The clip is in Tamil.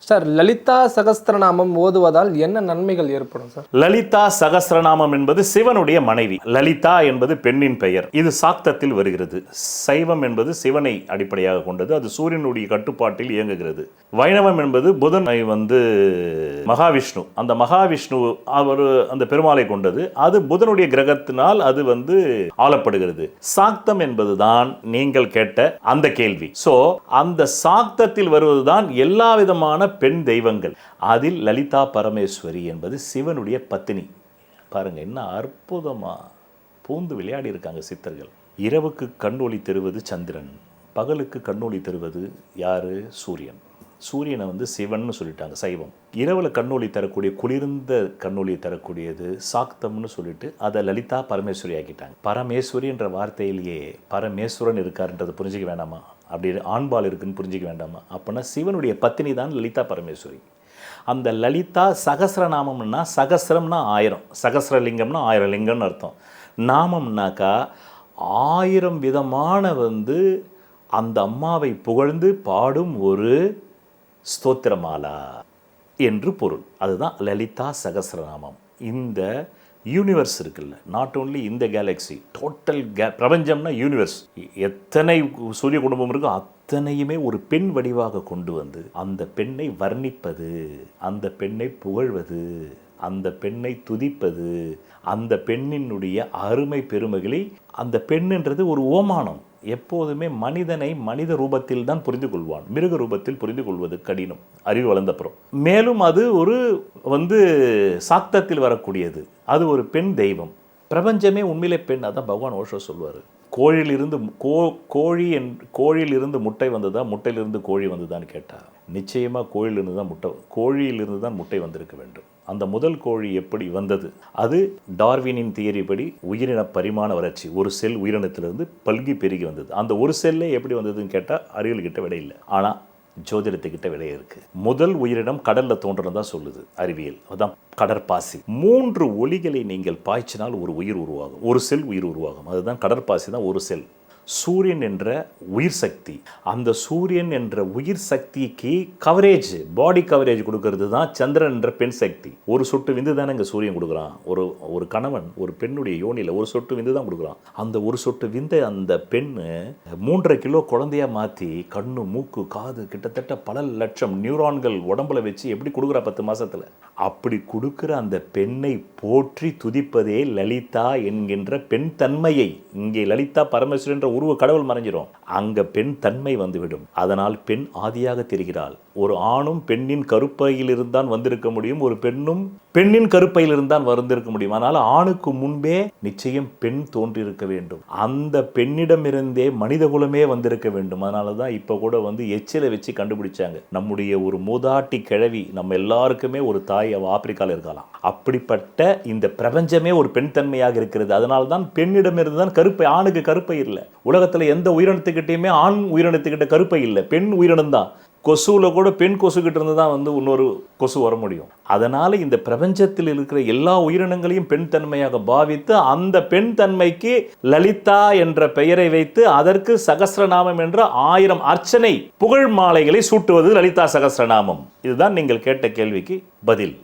சார், லலிதா சகஸ்திரநாமம் ஓதுவதால் என்ன நன்மைகள் ஏற்படும் சார்? லலிதா சகஸ்ரநாமம் என்பது சிவனுடைய மனைவி. லலிதா என்பது பெண்ணின் பெயர். இது சாக்தத்தில் வருகிறது. சைவம் என்பது சிவனை அடிப்படையாக கொண்டது. அது சூரியனுடைய கட்டுப்பாட்டில் இயங்குகிறது. வைணவம் என்பது புதனை மகாவிஷ்ணு. அந்த மகாவிஷ்ணு அவர் அந்த பெருமாளை கொண்டது. அது புதனுடைய கிரகத்தினால் அது ஆளப்படுகிறது. சாக்தம் என்பதுதான் நீங்கள் கேட்ட அந்த கேள்வி. சோ அந்த சாக்தத்தில் வருவதுதான் எல்லா விதமான பெண் தெய்வங்கள். அதில் லலிதா பரமேஸ்வரி என்பது சிவனுடைய பத்தினி. பாருங்க, என்ன அற்புதமா பூந்து விளையாடி இருக்காங்க சித்தர்கள். இரவுக்கு கண்ணொளி தருவது சந்திரன், பகலுக்கு கண்ணொளி தருவது யாரு? சூரியன். சூரியனை சிவன் சொல்லிட்டாங்க சைவம். இரவில் கண்ணொளி தரக்கூடிய, குளிர்ந்த கண்ணொளி தரக்கூடியது சாக்தம்னு சொல்லிட்டு அதை லலிதா பரமேஸ்வரி ஆக்கிட்டாங்க. பரமேஸ்வரி என்ற வார்த்தையிலேயே பரமேஸ்வரன் இருக்காருன்றதை புரிஞ்சிக்க வேண்டாமா? அப்படி ஆண்பால் இருக்குன்னு புரிஞ்சிக்க வேண்டாமா? அப்படின்னா சிவனுடைய பத்தினி தான் லலிதா பரமேஸ்வரி. அந்த லலிதா சகஸ்ரநாமம்னா, சகஸ்ரம்னா 1000, சகஸ்ரலிங்கம்னா 1000 லிங்கம்னு அர்த்தம். நாமம்னாக்கா 1000 விதமான அந்த அம்மாவை புகழ்ந்து பாடும் ஒரு ஸ்தோத்திரமாலா என்று பொருள். அதுதான் லலிதா சகஸ்ரநாமம். இந்த யூனிவர்ஸ் இருக்குல்ல, நாட் ஓன்லி இந்த கேலக்ஸி, டோட்டல் பிரபஞ்சம்னா யூனிவர்ஸ். எத்தனை சூரிய குடும்பம் இருக்கோ அத்தனையுமே ஒரு பெண் வடிவாக கொண்டு வந்து அந்த பெண்ணை வர்ணிப்பது, அந்த பெண்ணை புகழ்வது, அந்த பெண்ணை துதிப்பது, அந்த பெண்ணினுடைய அருமை பெருமைகளை. அந்த பெண்ணுன்றது ஒரு ஓமானம். எப்போதுமே மனிதனை மனித ரூபத்தில் தான் புரிந்து கொள்வான். மிருக ரூபத்தில் புரிந்து கொள்வது கடினம், அறிவு வளர்ந்தப்புறம். மேலும் அது ஒரு சாக்தத்தில் வரக்கூடியது. அது ஒரு பெண் தெய்வம். பிரபஞ்சமே உண்மையிலே பெண். அதான் பகவான் ஓஷோ சொல்வார். கோழியிலிருந்து முட்டை வந்ததா, முட்டையிலிருந்து கோழி வந்ததான்னு கேட்டால் நிச்சயமாக கோழியிலிருந்து தான் கோழியிலிருந்து தான் முட்டை வந்திருக்க வேண்டும். அந்த முதல் கோழி எப்படி வந்தது? அது டார்வினின் தியரி படி உயிரின பரிமாண வளர்ச்சி. ஒரு செல் உயிரினத்திலிருந்து பல்கி பெருகி வந்தது. அந்த ஒரு செல்லே எப்படி வந்ததுன்னு கேட்டால் அறிவியல்கிட்ட விடை இல்லை. ஆனால் ஜோதிடத்துக்கிட்ட விடை இருக்குது. முதல் உயிரினம் கடலில் தோன்றதா சொல்லுது அறிவியல். அதுதான் கடற்பாசி. 3 ஒலிகளை நீங்கள் பாய்ச்சினால் ஒரு உயிர் உருவாகும், ஒரு செல் உயிர் உருவாகும். அதுதான் கடற்பாசி தான் ஒரு செல். சூரியன் என்ற உயிர் சக்தி. அந்த சூரியன் என்ற உயிர் சக்திக்கு கவரேஜ், பாடி கவரேஜ் கொடுக்கறது தான் சந்திரன் என்ற பெண் சக்தி. ஒரு சொட்டு விந்து தானே இங்கே சூரியன் கொடுக்குறான். ஒரு கணவன் ஒரு பெண்ணுடைய யோனியில் ஒரு சொட்டு விந்து தான் கொடுக்குறான். அந்த ஒரு சொட்டு விந்தை அந்த பெண்ணு 3.5 கிலோ குழந்தையா மாற்றி கண்ணு, மூக்கு, காது, கிட்டத்தட்ட பல லட்சம் நியூரான்கள் உடம்புல வச்சு எப்படி கொடுக்குறா 10 மாசத்துல. அப்படி கொடுக்குற அந்த பெண்ணை போற்றி துதிப்பதே லலிதா என்கின்ற பெண் தன்மையை. இங்கே லலிதா பரமேஸ்வரன் என்ற உருவ கடவுள் மறைஞ்சிரும். அங்க பெண் தன்மை வந்துவிடும். அதனால் பெண் ஆதியாக தெரிகிறாள். ஒரு ஆணும் பெண்ணின் கருப்பையில் இருந்தான் வந்திருக்க முடியும், ஒரு பெண்ணும் பெண்ணின் கருப்பையில் இருந்தான் வந்திருக்க முடியும். ஆனால் ஆணுக்கு முன்பே நிச்சயம் பெண் தோன்றியிருக்க வேண்டும். அந்த பெண்ணிடமிருந்தே மனித குலமே வந்திருக்க வேண்டும். அதனால தான் இப்போ கூட எச்சிலை வச்சு கண்டுபிடிச்சாங்க. நம்முடைய ஒரு மூதாட்டி கிழவி நம்ம எல்லாருக்குமே ஒரு தாய் ஆப்பிரிக்காவில் இருக்கலாம். அப்படிப்பட்ட இந்த பிரபஞ்சமே ஒரு பெண் தன்மையாக இருக்கிறது. அதனால தான் பெண்ணிடமிருந்து தான் கருப்பை. ஆணுக்கு கருப்பை இல்லை. உலகத்தில் எந்த உயிரினத்துக்கிட்டையுமே ஆண் உயிரினத்துக்கிட்ட கருப்பை இல்லை, பெண் உயிரினம் தான். கொசுவில் கூட பெண் கொசுக்கிட்ட இருந்து தான் இன்னொரு கொசு வர முடியும். அதனால இந்த பிரபஞ்சத்தில் இருக்கிற எல்லா உயிரினங்களையும் பெண் தன்மையாக பாவித்து அந்த பெண் தன்மைக்கு லலிதா என்ற பெயரை வைத்து அதற்கு சகஸ்ரநாமம் என்ற 1000 அர்ச்சனை புகழ் மாலைகளை சூட்டுவது லலிதா சகஸ்ரநாமம். இதுதான் நீங்கள் கேட்ட கேள்விக்கு பதில்.